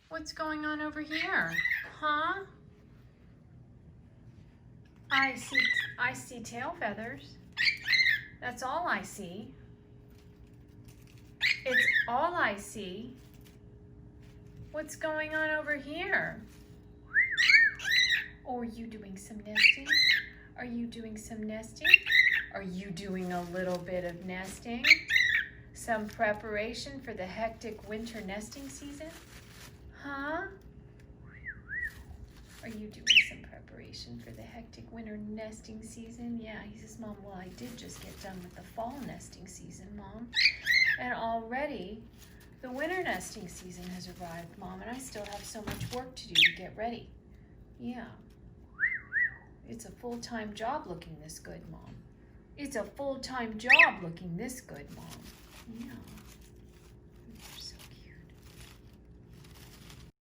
What's going on over here? Huh? I see tail feathers. That's all I see. It's all I see. What's going on over here? Oh, are you doing some nesting? Are you doing some nesting? Are you doing a little bit of nesting? Some preparation for the hectic winter nesting season? Huh? Are you doing some preparation for the hectic winter nesting season? Yeah, he says, Mom, well, I did just get done with the fall nesting season, Mom. And already the winter nesting season has arrived, Mom, and I still have so much work to do to get ready. Yeah. It's a full-time job looking this good, Mom. It's a full-time job looking this good, Mom. Yeah.